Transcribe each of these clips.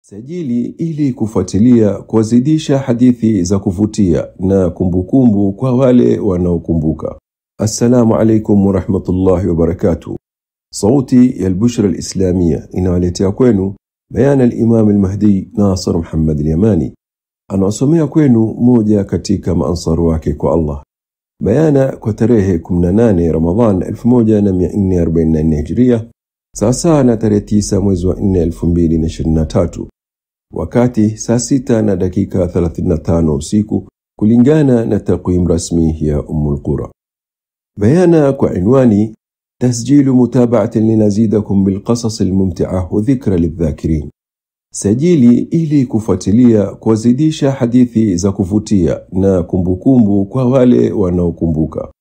Sajili ili kufuatilia kuzidisha hadithi za kuvutia na kumbukumbu kwa wale wanaokumbuka. Assalamu alaikum wa rahmatullahi wa barakatuh. Sauti ya Al-Bushra Al-Islamia inawaletea kwenu Bayan al-Imam al-Mahdi Nasr Muhammad al-Yamani. Anawasomea kwenu moja katika maansaru wake kwa Allah. Bayana kwa tarehe 18 Ramadhan 1444 Hijria, sasa na tarehe 9 mwezi wa 4 2023. Wakati saa 6 na dakika 35 usiku kulingana na takwimu rasmi ya Ummul Qura. Bayana kwa inwani tasjilu mutaba'atan linazidakum bilqasas almumti'a wa dhikra lidhakirin. Sajili ili kufuatilia kuzidisha hadithi za kuvutia na kumbukumbu kwa wale wanaokumbuka.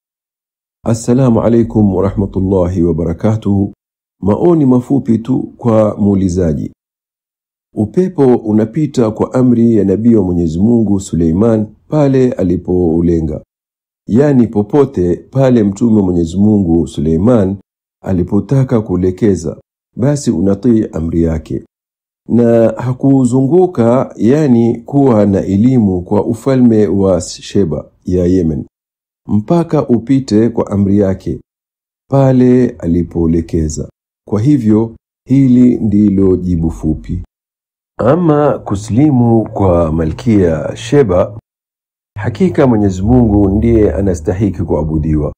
Assalamu alaikum wa rahmatullahi wa barakatuh. Maoni mafupi tu kwa muulizaji. Upepo unapita kwa amri ya nabii wa Mwenyezi Mungu Suleiman pale alipoulenga. Yani popote pale mtume wa Mwenyezi Mungu Suleiman alipotaka kuelekeza, basi unatii amri yake. Na hakuzunguka, yani kuwa na elimu kwa ufalme wa Sheba ya Yemen, mpaka upite kwa amri yake pale alipoelekeza. Kwa hivyo hili ndilo jibu fupi. Ama kuslimu kwa Malkia Sheba, hakika Mwenyezi Mungu ndiye anastahiki kuabudiwa.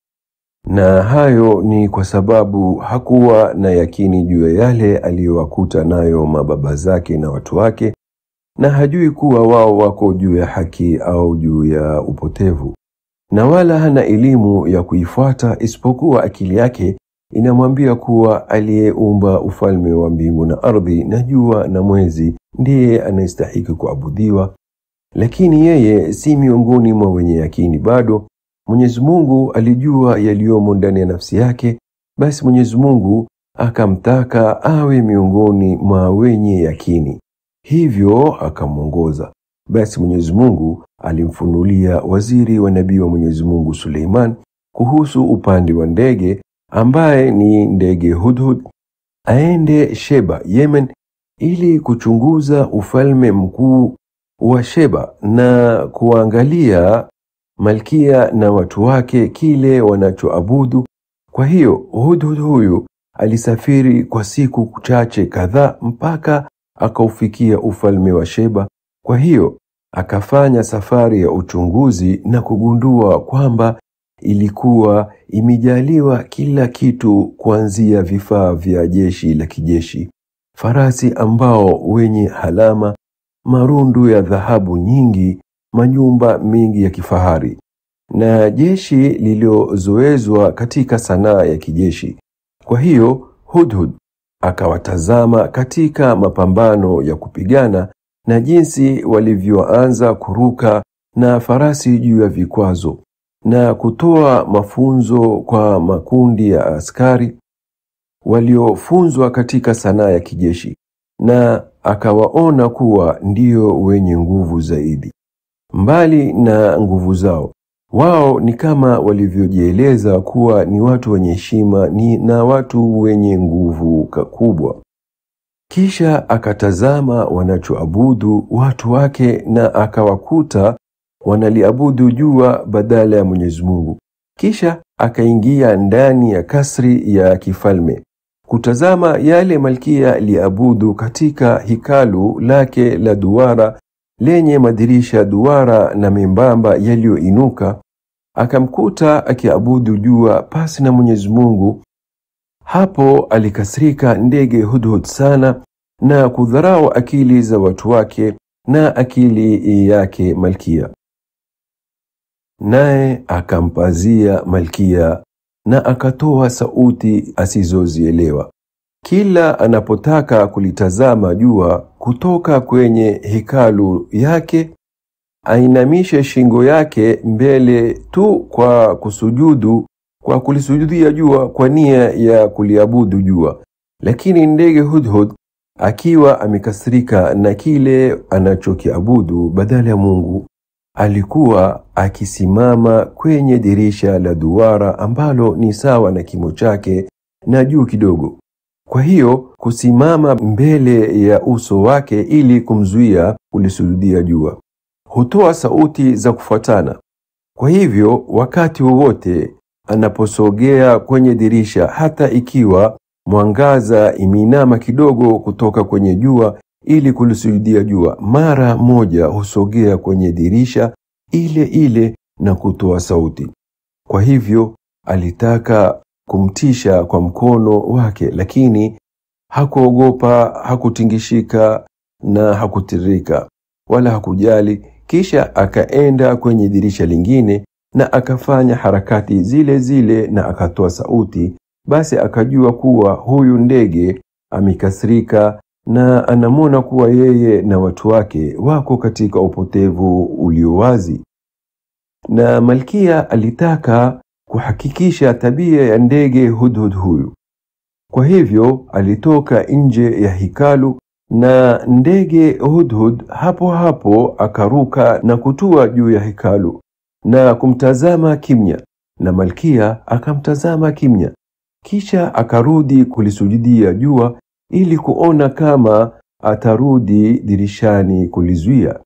Na hayo ni kwa sababu hakuwa na yakini juu ya yale aliyowakuta nayo mababa zake na watu wake, na hajui kuwa wao wako juu ya haki au juu ya upotevu. Na wala hana elimu ya kuifuata, isipokuwa akili yake inamwambia kuwa aliyeumba ufalme wa mbingu na ardhi na jua na mwezi ndiye anastahiki kuabudiwa. Lakini yeye si miongoni mwa wenye yakini bado. Mwenyezi Mungu alijua yaliyomo ndani ya nafsi yake, basi Mwenyezi Mungu akamtaka awe miongoni mwa wenye yakini, hivyo akamuongoza. Basi Mwenyezi Mungu alimfunulia waziri wa nabii wa Mwenyezi Mungu Suleiman kuhusu upande wa ndege, ambaye ni ndege Hudhud, aende Sheba Yemen ili kuchunguza ufalme mkuu wa Sheba na kuangalia malkia na watu wake kile wanachoabudu. Kwa hiyo Hudhud huyu alisafiri kwa siku chache kadhaa mpaka akaufikia ufalme wa Sheba. Kwa hiyo akafanya safari ya uchunguzi na kugundua kwamba ilikuwa imejaliwa kila kitu, kuanzia vifaa vya jeshi la kijeshi, farasi ambao wenye halama, marundu ya dhahabu nyingi, manyumba mengi ya kifahari, na jeshi lililozoezwa katika sanaa ya kijeshi. Kwa hiyo Hudhud akawatazama katika mapambano ya kupigana na jinsi walivyoanza kuruka na farasi juu ya vikwazo na kutoa mafunzo kwa makundi ya askari waliofunzwa katika sanaa ya kijeshi, na akawaona kuwa ndio wenye nguvu zaidi. Mbali na nguvu zao, wao ni kama walivyojieleza kuwa ni watu wenye heshima na watu wenye nguvu kubwa. Kisha akatazama wanachoabudu watu wake, na akawakuta wanaliabudu jua badala ya Mwenyezi Mungu. Kisha akaingia ndani ya kasri ya kifalme kutazama yale malkia liabudu katika hekalu lake la duara lenye madirisha duara na membamba yaliyoinuka. Akamkuta akiabudu jua pasi na Mwenyezi Mungu. Hapo alikasirika ndege Hudhud sana na kudharau akili za watu wake na akili yake malkia. Naye akampazia malkia na akatoa sauti asizozielewa kila anapotaka kulitazama jua kutoka kwenye hekalu yake. Ainamishe shingo yake mbele tu kwa kusujudu, kwa kulisujudia jua kwa nia ya kuliabudu jua. Lakini ndege Hudhud akiwa amekasirika na kile anachokiabudu badala ya Mungu, alikuwa akisimama kwenye dirisha la duara ambalo ni sawa na kimo chake na juu kidogo. Kwa hiyo kusimama mbele ya uso wake ili kumzuia kulisujudia jua. Hutoa sauti za kufuatana. Kwa hivyo wakati wowote anaposogea kwenye dirisha, hata ikiwa mwangaza iminama kidogo kutoka kwenye jua ili kulisujudia jua, mara moja husogea kwenye dirisha ile na kutoa sauti. Kwa hivyo alitaka kumtisha kwa mkono wake, lakini hakuogopa, hakutingishika na hakutirika wala hakujali. Kisha akaenda kwenye dirisha lingine na akafanya harakati zile na akatoa sauti. Basi akajua kuwa huyu ndege amekasirika na anamwona kuwa yeye na watu wake wako katika upotevu uliowazi. Na Malkia alitaka kuhakikisha tabia ya ndege Hudhud huyu. Kwa hivyo alitoka nje ya hekalu na ndege Hudhud hapo akaruka na kutua juu ya hekalu na kumtazama kimya, na Malkia akamtazama kimya. Kisha akarudi kulisujudia jua ili kuona kama atarudi dirishani kulizuia.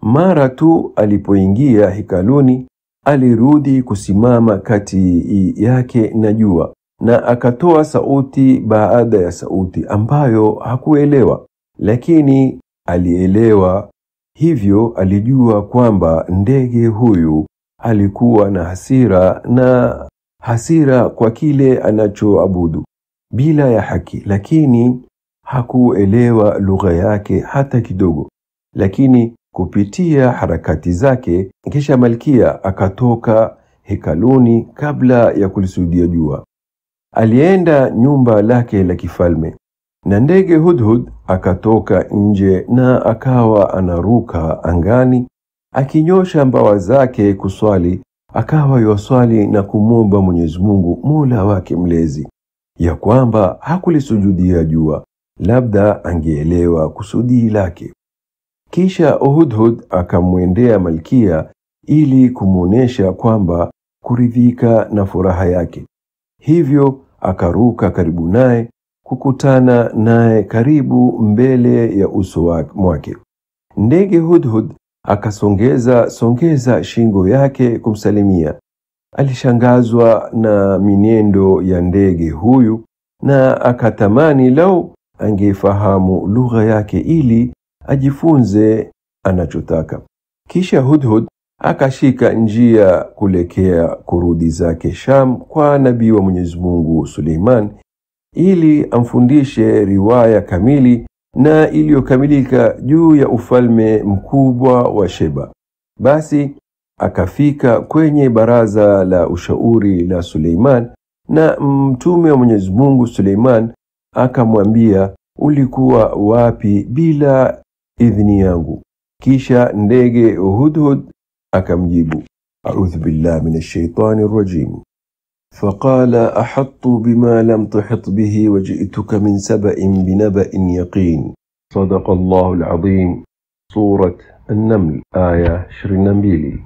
Mara tu alipoingia hekaluni, alirudi kusimama kati yake na jua na akatoa sauti baada ya sauti ambayo hakuelewa, lakini alielewa. Hivyo alijua kwamba ndege huyu alikuwa na hasira kwa kile anachoabudu bila ya haki, lakini hakuelewa lugha yake hata kidogo. Lakini kupitia harakati zake, kisha Malkia akatoka hekaluni kabla ya kulisujudia jua. Alienda nyumba lake la kifalme, na ndege Hudhud akatoka nje na akawa anaruka angani akinyosha mbawa zake kuswali. Akawa yoswali na kumwomba Mwenyezi Mungu Mola wake mlezi ya kwamba hakulisujudia jua, labda angeelewa kusudi lake. Kisha Hudhud akamwendea Malkia ili kumuonesha kwamba kuridhika na furaha yake. Hivyo akaruka karibu naye, kukutana naye karibu mbele ya uso wake. Ndege Hudhud akasongeza shingo yake kumsalimia. Alishangazwa na mienendo ya ndege huyu na akatamani lau angefahamu lugha yake ili ajifunze anachotaka. Kisha Hudhud akashika njia kulekea kurudi zake Sham kwa nabii wa Mwenyezi Mungu Suleiman ili amfundishe riwaya kamili na iliyokamilika juu ya ufalme mkubwa wa Sheba. Basi akafika kwenye baraza la ushauri la Suleiman, na mtume wa Mwenyezi Mungu Suleiman akamwambia, ulikuwa wapi bila idhini yangu? Kisha ndege Hudhud akamjibu, a'udhu billahi minash shaitani rrajim, فقال أحط بما لم تحط به وجئتك من سبأ بنبأ يقين. صدق الله العظيم. سورة النمل آية 22.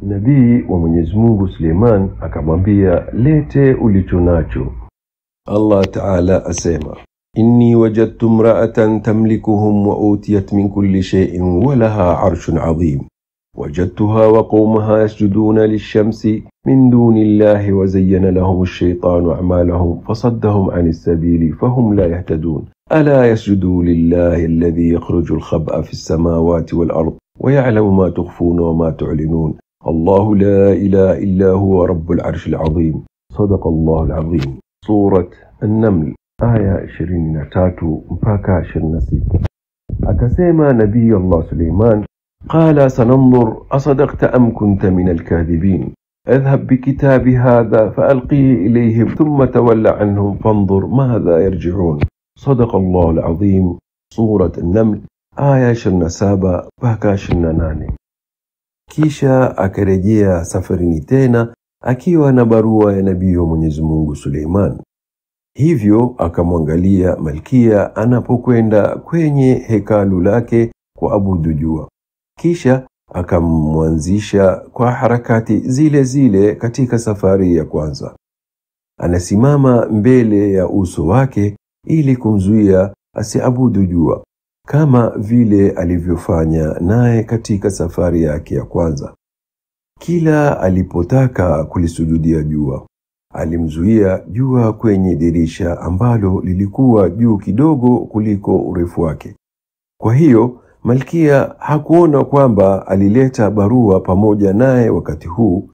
Nabii wa Mwenyezi Mungu Suleiman akamwambia, lete ulichonacho. Allah Ta'ala asema, inni wajadtu imra'atan tamlikuhum wa utiyat min kulli shay'in wa laha 'arshun 'azim. وجدتها وقومها يسجدون للشمس من دون الله وزين لهم الشيطان أعمالهم فصدهم عن السبيل فهم لا يهتدون. ألا يسجدوا لله الذي يخرج الخبأ في السماوات والأرض ويعلم ما تخفون وما تعلنون. الله لا إله إلا هو رب العرش العظيم. صدق الله العظيم. سورة النمل آية 23 mpaka 26. Akasema Nabii Allah Suleiman, قال سننظر أصدقت أم كنت من الكاذبين. اذهب بكتابي هذا فألقيه إليهم ثم تولى عنهم فانظر ماذا يرجعون. صدق الله العظيم. سورة النمل آية 27 mpaka 28. Kisha akarejea safarini tena akiwa na barua ya nabii wa Mwenyezi Mungu Suleiman. Hivyo akamwangalia Malkia anapokwenda kwenye hekalu lake kuabudu jua. Kisha akamwanzisha kwa harakati zile katika safari ya kwanza. Anasimama mbele ya uso wake ili kumzuia asiabudu jua, kama vile alivyofanya naye katika safari yake ya kwanza. Kila alipotaka kulisujudia jua, alimzuia jua kwenye dirisha ambalo lilikuwa juu kidogo kuliko urefu wake. Kwa hiyo Malkia hakuona kwamba alileta barua pamoja naye wakati huu,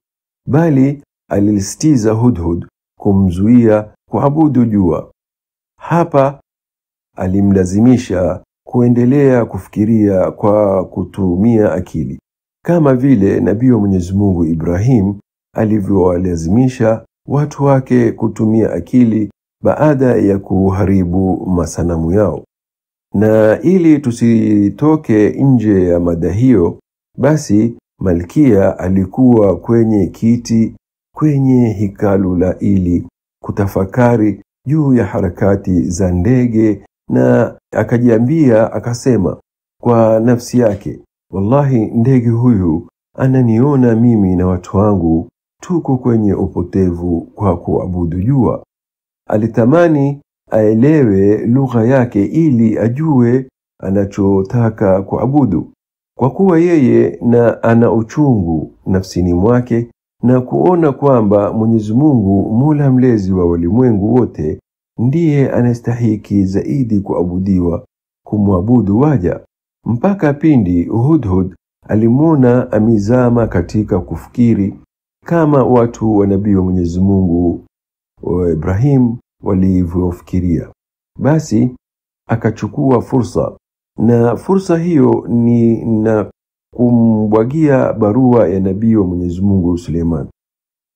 bali alilisitiza Hudhud kumzuia kuabudu jua. Hapa alimlazimisha kuendelea kufikiria kwa kutumia akili, kama vile Nabii wa Mwenyezi Mungu Ibrahim alivyowalazimisha watu wake kutumia akili baada ya kuharibu masanamu yao. Na ili tusitoke nje ya mada hiyo, basi Malkia alikuwa kwenye kiti kwenye hekalu la ili kutafakari juu ya harakati za ndege, na akajiambia, akasema kwa nafsi yake, wallahi ndege huyu ananiona mimi na watu wangu tuko kwenye upotevu kwa kuabudu jua. Alitamani aelewe lugha yake ili ajue anachotaka kuabudu, kwa kuwa yeye na ana uchungu nafsini mwake na kuona kwamba Mwenyezi Mungu, Mola mlezi wa walimwengu wote, ndiye anastahiki zaidi kuabudiwa kumwabudu waja. Mpaka pindi Hudhud alimwona amizama katika kufikiri kama watu wa Nabii wa Mwenyezi Mungu wa Ibrahim walivyofikiria. Basi akachukua fursa, na fursa hiyo ni na kumbwagia barua ya Nabii wa Mwenyezi Mungu Suleiman.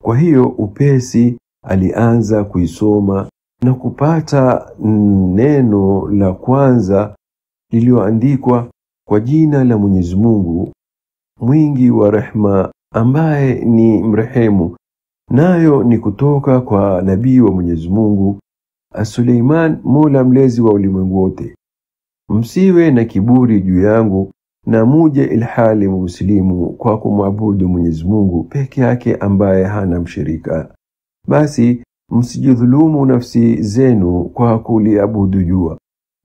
Kwa hiyo upesi alianza kuisoma na kupata neno la kwanza lilioandikwa kwa jina la Mwenyezi Mungu mwingi wa rehma, ambaye ni mrehemu, nayo ni kutoka kwa Nabii wa Mwenyezi Mungu Suleiman, Mola mlezi wa ulimwengu wote. Msiwe na kiburi juu yangu, na muje ilhali muslimu kwa kumwabudu Mwenyezi Mungu peke yake ambaye hana mshirika. Basi msijidhulumu nafsi zenu kwa kuliabudu jua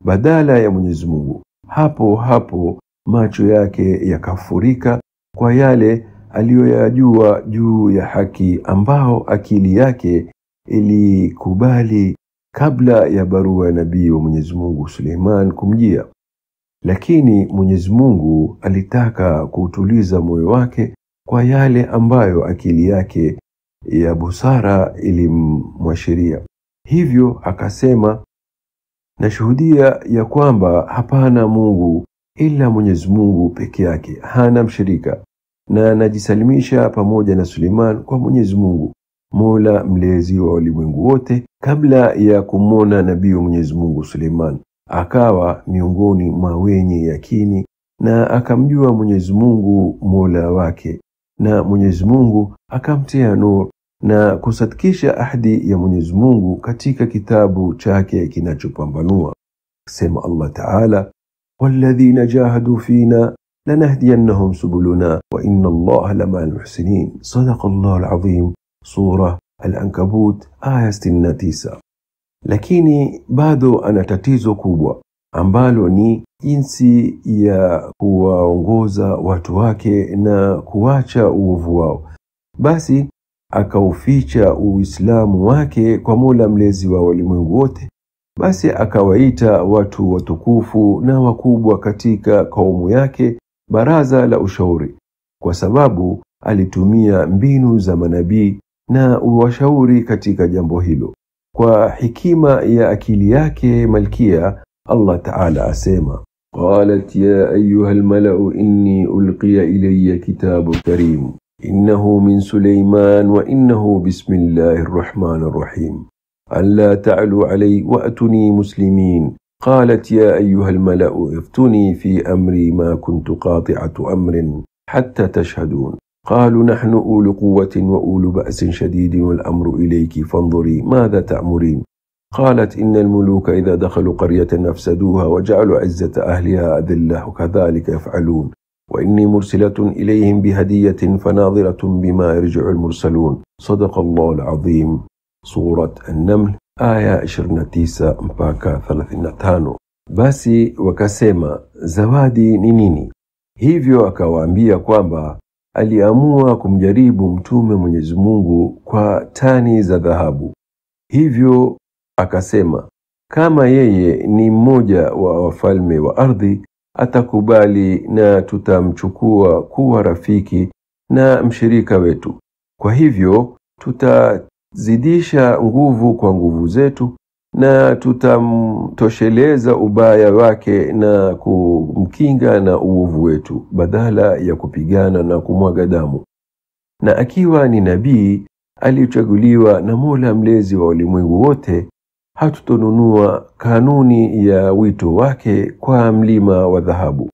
badala ya Mwenyezi Mungu. Hapo hapo macho yake yakafurika kwa yale aliyoyajua juu ya haki ambao akili yake ilikubali kabla ya barua ya Nabii wa Mwenyezi Mungu Suleiman kumjia. Lakini Mwenyezi Mungu alitaka kuutuliza moyo wake kwa yale ambayo akili yake ya busara ilimwashiria. Hivyo akasema, nashuhudia ya kwamba hapana Mungu ila Mwenyezi Mungu peke yake, hana mshirika, na najisalimisha pamoja na Suleiman kwa Mwenyezi Mungu, Mola mlezi wa ulimwengu wote. Kabla ya kumwona Nabii wa Mwenyezi Mungu Suleiman, akawa miongoni mwa wenye yakini na akamjua Mwenyezi Mungu Mola wake, na Mwenyezi Mungu akamtia nur na kusadikisha ahadi ya Mwenyezi Mungu katika kitabu chake kinachopambanua. Sema Allah Ta'ala, walladhina jahadu fina lanahdiyannahum subuluna wa inna Allaha lama'al muhsinin. Sadaqallahu al-azim. Sura Al-Ankabut aya 69. Lakini bado ana tatizo kubwa ambalo ni jinsi ya kuwaongoza watu wake na kuacha uovu wao. Basi akauficha Uislamu wake kwa Mola mlezi wa walimwengu wote. Basi akawaita watu watukufu na wakubwa katika kaumu yake baraza la ushauri, kwa sababu alitumia mbinu za manabii na uwashauri katika jambo hilo. Kwa hikima ya akili yake Malkia, Allah Ta'ala asema, qalat ya ayyuha almala'u inni ulqiya ilayya kitabun karim innahu min Suleiman wa innahu bismillahir rahmanir rahim alla ta'lu alayya wa'tuni muslimin. قالت يا أيها الملأ افتوني في أمري ما كنت قاطعة أمر حتى تشهدون. قالوا نحن أولو قوة وأولو بأس شديد والأمر إليك فانظري ماذا تأمرين. قالت إن الملوك إذا دخلوا قرية أفسدوها وجعلوا عزة أهلها أذلة وكذلك يفعلون وإني مرسلة إليهم بهدية فناظرة بما يرجع المرسلون. صدق الله العظيم. سورة النمل aya 29 mpaka 35. Basi wakasema, zawadi ni nini? Hivyo akawaambia kwamba aliamua kumjaribu mtume Mwenyezi Mungu kwa tani za dhahabu. Hivyo akasema, kama yeye ni mmoja wa wafalme wa ardhi atakubali, na tutamchukua kuwa rafiki na mshirika wetu. Kwa hivyo tutazidisha nguvu kwa nguvu zetu, na tutamtosheleza ubaya wake na kumkinga na uovu wetu, badala ya kupigana na kumwaga damu. Na akiwa ni nabii aliyechaguliwa na Mola mlezi wa ulimwengu wote, hatutonunua kanuni ya wito wake kwa mlima wa dhahabu.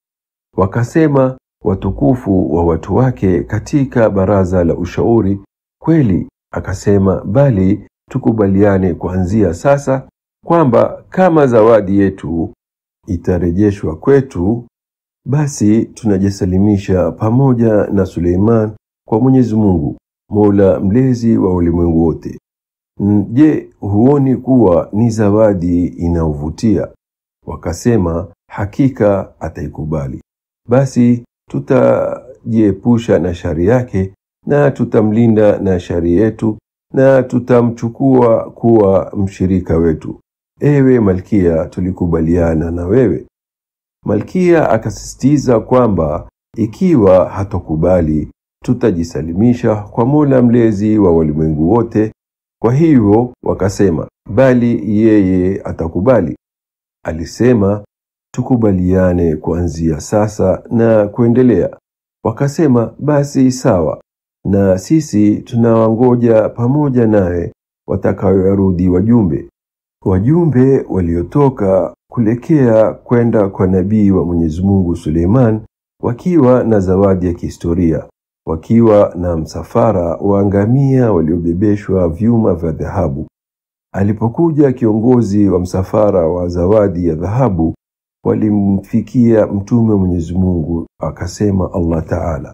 Wakasema watukufu wa watu wake katika baraza la ushauri, kweli? Akasema, bali tukubaliane kuanzia sasa kwamba kama zawadi yetu itarejeshwa kwetu, basi tunajisalimisha pamoja na Suleiman kwa Mwenyezi Mungu, Mola mlezi wa ulimwengu wote. Je, huoni kuwa ni zawadi inayovutia? Wakasema, hakika ataikubali. Basi tutajiepusha na shari yake, na tutamlinda na shari yetu, na tutamchukua kuwa mshirika wetu. Ewe Malkia, tulikubaliana na wewe. Malkia akasisitiza kwamba ikiwa hatokubali, tutajisalimisha kwa Mola mlezi wa ulimwengu wote. Kwa hivyo wakasema, bali yeye atakubali. Alisema, tukubaliane kuanzia sasa na kuendelea. Wakasema, basi sawa, na sisi tunawangoja pamoja naye watakayorudi wajumbe. Wajumbe waliotoka kulekea kwenda kwa nabii wa Mwenyezi Mungu Suleiman, wakiwa na zawadi ya kihistoria, wakiwa na msafara wa ngamia waliobebeshwa vyuma vya dhahabu. Alipokuja kiongozi wa msafara wa zawadi ya dhahabu, walimfikia mtume wa Mwenyezi Mungu, akasema Allah Ta'ala,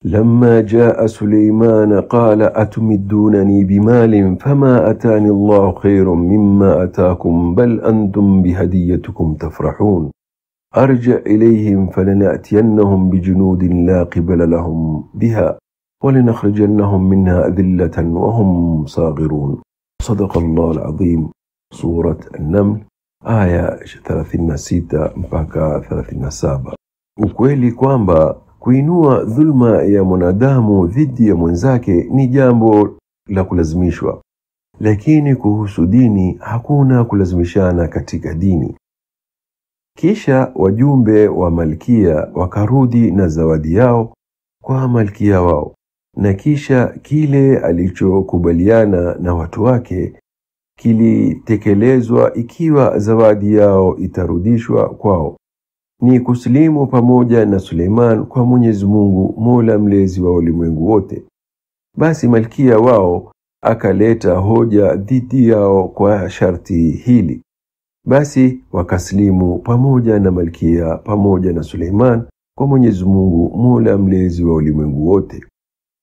لما جاء سليمان قال أتمدونني بمال فما أتاني الله خير مما أتاكم بل أنتم بهديتكم تفرحون أرجع إليهم فلنأتينهم بجنود لا قبل لهم بها ولنخرجنهم منها أذلة وهم صاغرون. صدق الله العظيم. سورة النمل آية 36 mpaka 37. Ukweli kwamba kuinua dhulma ya mwanadamu dhidi ya mwenzake ni jambo la kulazimishwa, lakini kuhusu dini hakuna kulazimishana katika dini. Kisha wajumbe wa Malkia wakarudi na zawadi yao kwa Malkia wao, na kisha kile alichokubaliana na watu wake kilitekelezwa ikiwa zawadi yao itarudishwa kwao. Ni kusilimu pamoja na Suleiman kwa Mwenyezi Mungu, Mola mlezi wa ulimwengu wote. Basi Malkia wao akaleta hoja dhidi yao kwa sharti hili. Basi wakaslimu pamoja na Malkia pamoja na Suleiman kwa Mwenyezi Mungu, Mola mlezi wa ulimwengu wote.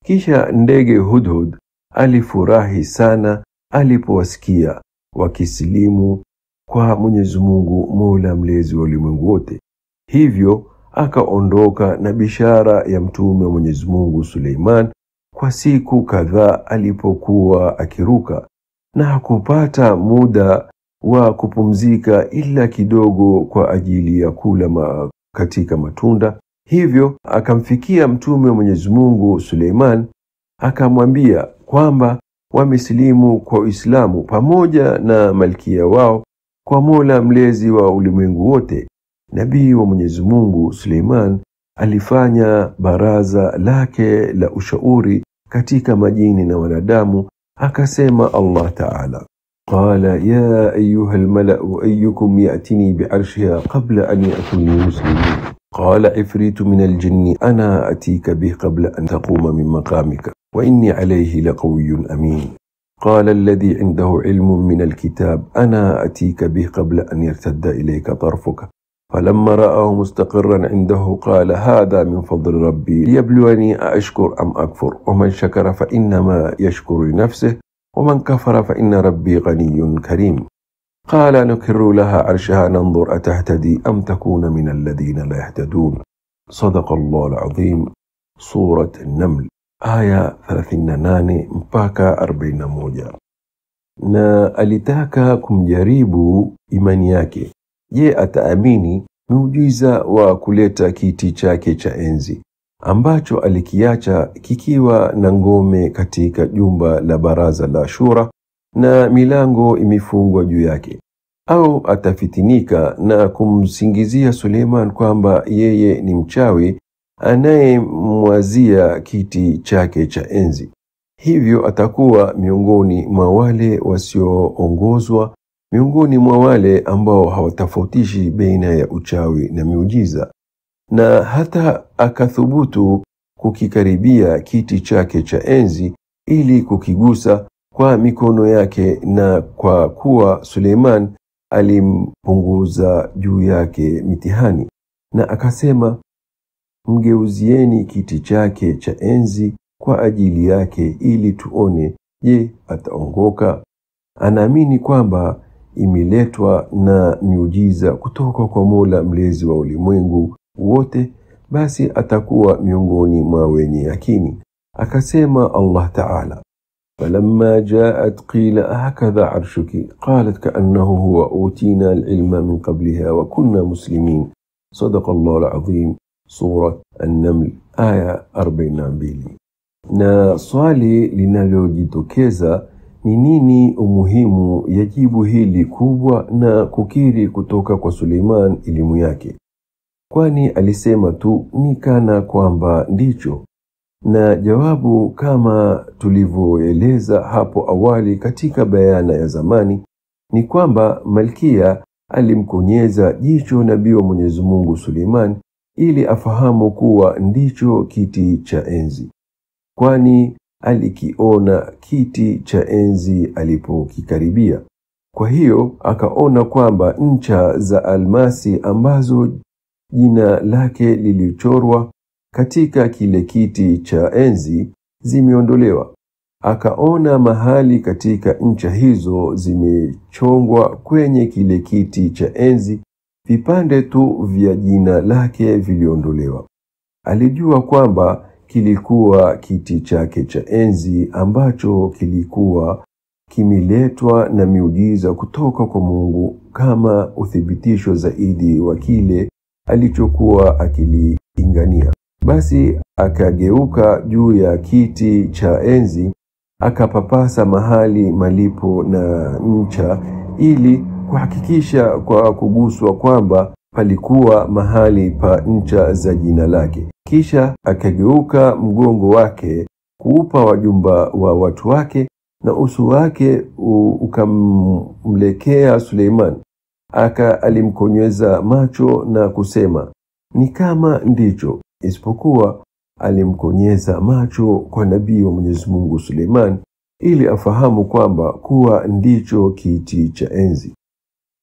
Kisha ndege Hudhud alifurahi sana alipowasikia wakislimu kwa Mwenyezi Mungu, Mola mlezi wa ulimwengu wote. Hivyo akaondoka na bishara ya mtume wa Mwenyezi Mungu Suleiman kwa siku kadhaa alipokuwa akiruka, na hakupata muda wa kupumzika ila kidogo kwa ajili ya kula katika matunda. Hivyo akamfikia mtume wa Mwenyezi Mungu Suleiman, akamwambia kwamba wamesilimu kwa Uislamu pamoja na Malkia wao kwa Mola mlezi wa ulimwengu wote. Nabii wa Mwenyezi Mungu Suleiman alifanya baraza lake la ushauri katika majini na wanadamu, akasema Allah Ta'ala, qala ya ayuha almala'u ayyukum ya'tini bi'arshiha qabla an ya'tuni muslimin qala ifritu min aljinni ana atika bihi qabla an taquma min maqamika wa inni alayhi laqawiyyun amin قال الذي عنده علم من الكتاب أنا أتيك به قبل أن يرتد إليك طرفك فلما رآه مستقرا عنده قال هذا من فضل ربي ليبلوني أشكر أم أكفر ومن شكر فإنما يشكر لنفسه ومن كفر فإن ربي غني كريم. قال نكر لها عرشها ننظر أتهتدي أم تكون من الذين لا يهتدون. صدق الله العظيم. سورة النمل aya 38 mpaka 41. Na alitaka kumjaribu imani yake. Je, ataamini muujiza wa kuleta kiti chake cha enzi ambacho alikiacha kikiwa na ngome katika jumba la baraza la shura na milango imefungwa juu yake, au atafitinika na kumsingizia Suleiman kwamba yeye ni mchawi anayemwazia kiti chake cha enzi. Hivyo atakuwa miongoni mwa wale wasioongozwa, miongoni mwa wale ambao hawatofautishi baina ya uchawi na miujiza, na hata akathubutu kukikaribia kiti chake cha enzi ili kukigusa kwa mikono yake, na kwa kuwa Suleiman alimpunguza juu yake mitihani na akasema, mgeuzieni kiti chake cha enzi kwa ajili yake ili tuone, je, ataongoka? Anaamini kwamba imeletwa na miujiza kutoka kwa Mola mlezi wa ulimwengu wote, basi atakuwa miongoni mwa wenye yakini. Akasema Allah Ta'ala, فلما جاءت قيل أهكذا عرشك قالت كأنه هو أوتينا العلم من قبلها وكنا مسلمين. صدق الله العظيم. سورة النمل آية 42. Na swali linalojitokeza ni nini umuhimu ya jibu hili kubwa na kukiri kutoka kwa Suleiman elimu yake? Kwani alisema tu ni kana kwamba ndicho. Na jawabu, kama tulivyoeleza hapo awali katika bayana ya zamani, ni kwamba Malkia alimkonyeza jicho nabii wa Mwenyezi Mungu Suleiman ili afahamu kuwa ndicho kiti cha enzi, kwani alikiona kiti cha enzi alipokikaribia. Kwa hiyo akaona kwamba ncha za almasi ambazo jina lake lilichorwa katika kile kiti cha enzi zimeondolewa. Akaona mahali katika ncha hizo zimechongwa kwenye kile kiti cha enzi vipande tu vya jina lake viliondolewa. Alijua kwamba kilikuwa kiti chake cha enzi ambacho kilikuwa kimeletwa na miujiza kutoka kwa Mungu kama uthibitisho zaidi wa kile alichokuwa akilingania. Basi akageuka juu ya kiti cha enzi, akapapasa mahali malipo na ncha ili kuhakikisha kwa kuguswa kwamba palikuwa mahali pa ncha za jina lake. Kisha akageuka mgongo wake kuupa wajumba wa watu wake, na uso wake ukamlekea Suleiman. Alimkonyeza macho na kusema, ni kama ndicho, isipokuwa alimkonyeza macho kwa nabii wa Mwenyezi Mungu Suleiman ili afahamu kwamba kuwa ndicho kiti cha enzi,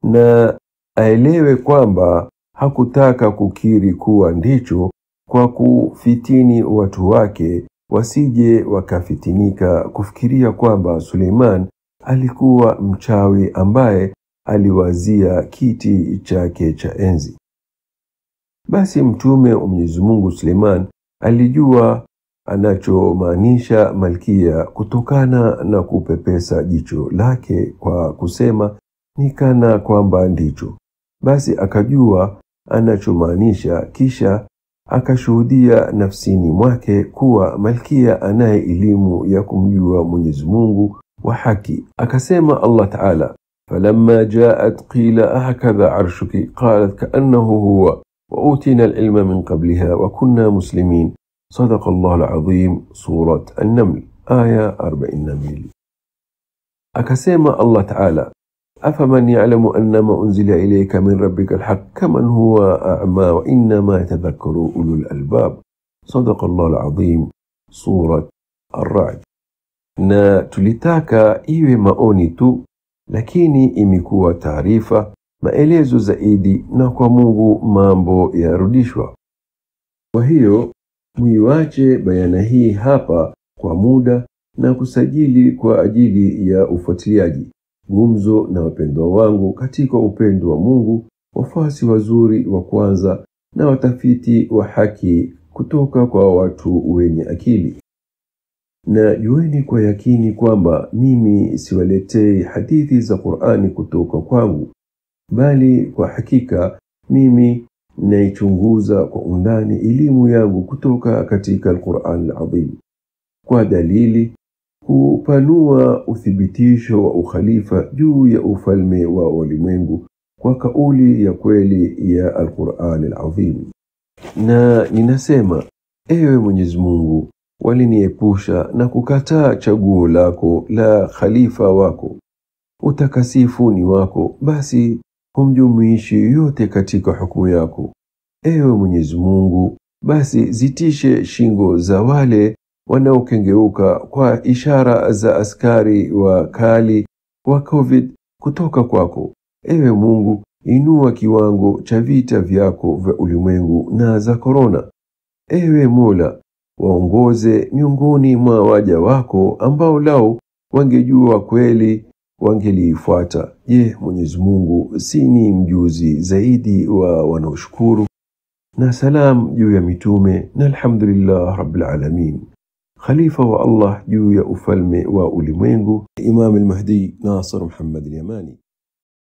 na aelewe kwamba hakutaka kukiri kuwa ndicho kwa kufitini watu wake wasije wakafitinika kufikiria kwamba Suleiman alikuwa mchawi ambaye aliwazia kiti chake cha enzi. Basi mtume wa Mwenyezi Mungu Suleiman alijua anachomaanisha Malkia kutokana na kupepesa jicho lake kwa kusema ni kana kwamba ndicho. Basi akajua anachomaanisha, kisha akashuhudia nafsini mwake kuwa Malkia anaye elimu ya kumjua Mwenyezi Mungu wa haki. Akasema Allah Ta'ala, فلما جاءت قيل أهكذا عرشك قالت كأنه هو وأوتينا العلم من قبلها وكنا مسلمين. صدق الله العظيم. سورة النمل آية 42. أكسيما الله تعالى، أفمن يعلم أنما أنزل إليك من ربك الحق كمن هو أعمى وإنما يتذكر أولو الألباب. صدق الله العظيم. سورة الرعد. Na tulitaka iwe maoni tu, lakini imekuwa taarifa, maelezo zaidi, na kwa Mungu mambo yarudishwa. Kwa hiyo muiwache bayana hii hapa kwa muda na kusajili kwa ajili ya ufuatiliaji, gumzo na wapendwa wangu katika upendo wa Mungu, wafuasi wazuri wa kwanza na watafiti wa haki kutoka kwa watu wenye akili. Na jueni kwa yakini kwamba mimi siwaletei hadithi za Qur'ani kutoka kwangu, bali kwa hakika mimi naichunguza kwa undani elimu yangu kutoka katika Al-Qur'an Al-Azim, kwa dalili kupanua uthibitisho wa ukhalifa juu ya ufalme wa ulimwengu kwa kauli ya kweli ya Al-Qur'an Al-Azim. Na ninasema, ewe Mwenyezi Mungu, waliniepusha na kukataa chaguo lako la khalifa wako. Utakasifu ni wako, basi humjumuishi yote katika hukumu yako. Ewe Mwenyezi Mungu, basi zitishe shingo za wale wanaokengeuka kwa ishara za askari wa kali wa COVID kutoka kwako. Ewe Mungu, inua kiwango cha vita vyako vya ulimwengu na za korona. Ewe Mola, waongoze miongoni mwa waja wako ambao lao wangejua kweli wangelifuata. Je, Mwenyezi Mungu si ni mjuzi zaidi wa wanaoshukuru? Na salam juu ya mitume na alhamdulillah rabbil alamin. Khalifa wa Allah juu ya ufalme wa ulimwengu, Imam al-Mahdi Nasr Muhammad al-Yamani.